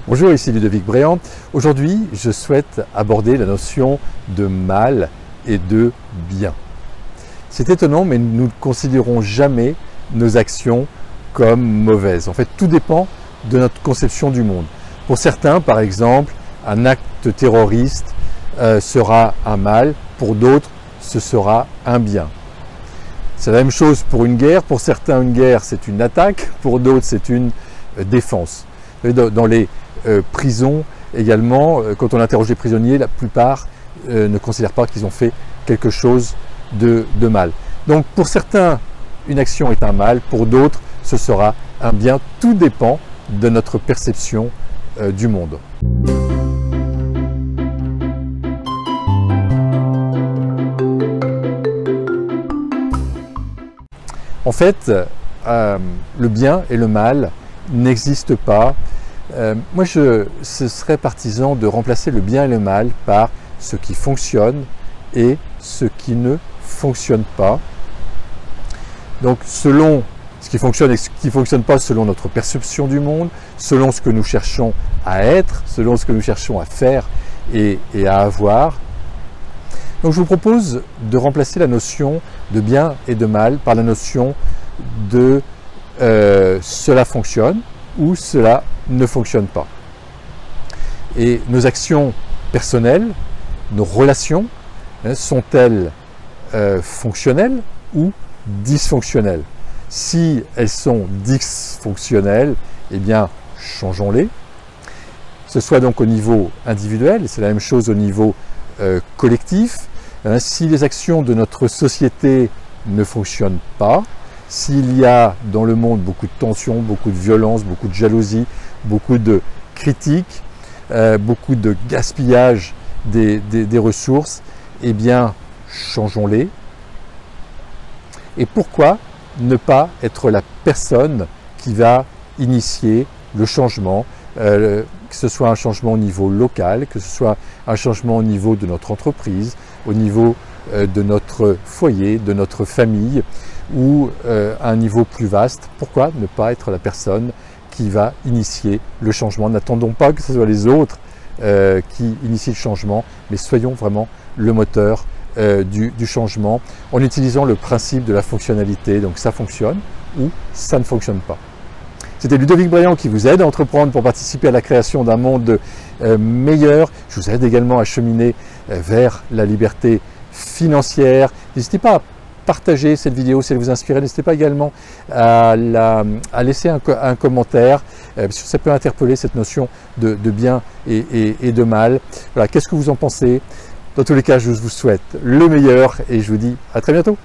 Bonjour, ici Ludovic Bréant. Aujourd'hui, je souhaite aborder la notion de mal et de bien. C'est étonnant, mais nous ne considérons jamais nos actions comme mauvaises. En fait, tout dépend de notre conception du monde. Pour certains, par exemple, un acte terroriste sera un mal, pour d'autres, ce sera un bien. C'est la même chose pour une guerre. Pour certains, une guerre, c'est une attaque. Pour d'autres, c'est une défense. Dans les prisons également, quand on interroge les prisonniers, la plupart ne considèrent pas qu'ils ont fait quelque chose de mal. Donc pour certains, une action est un mal, pour d'autres, ce sera un bien. Tout dépend de notre perception du monde. En fait, le bien et le mal n'existent pas. Moi, ce serais partisan de remplacer le bien et le mal par ce qui fonctionne et ce qui ne fonctionne pas. Donc, selon ce qui fonctionne et ce qui ne fonctionne pas, selon notre perception du monde, selon ce que nous cherchons à être, selon ce que nous cherchons à faire et à avoir. Donc, je vous propose de remplacer la notion de bien et de mal par la notion de cela fonctionne ou cela ne fonctionne pas. Et nos actions personnelles, nos relations, sont-elles fonctionnelles ou dysfonctionnelles? Si elles sont dysfonctionnelles, eh bien, changeons-les. Ce soit donc au niveau individuel, et c'est la même chose au niveau collectif. Si les actions de notre société ne fonctionnent pas, s'il y a dans le monde beaucoup de tensions, beaucoup de violence, beaucoup de jalousie, beaucoup de critiques, beaucoup de gaspillage des ressources, eh bien, changeons-les. Et pourquoi ne pas être la personne qui va initier le changement, que ce soit un changement au niveau local, que ce soit un changement au niveau de notre entreprise, au niveau de notre foyer, de notre famille, ou à un niveau plus vaste. Pourquoi ne pas être la personne qui va initier le changement? N'attendons pas que ce soit les autres qui initient le changement, mais soyons vraiment le moteur du changement en utilisant le principe de la fonctionnalité. Donc ça fonctionne ou ça ne fonctionne pas. C'était Ludovic Bréant qui vous aide à entreprendre pour participer à la création d'un monde meilleur. Je vous aide également à cheminer vers la liberté financière. N'hésitez pas à partager cette vidéo si elle vous inspire. N'hésitez pas également à laisser un commentaire, parce que ça peut interpeller cette notion de bien et de mal. Voilà, qu'est-ce que vous en pensez? Dans tous les cas, je vous souhaite le meilleur et je vous dis à très bientôt.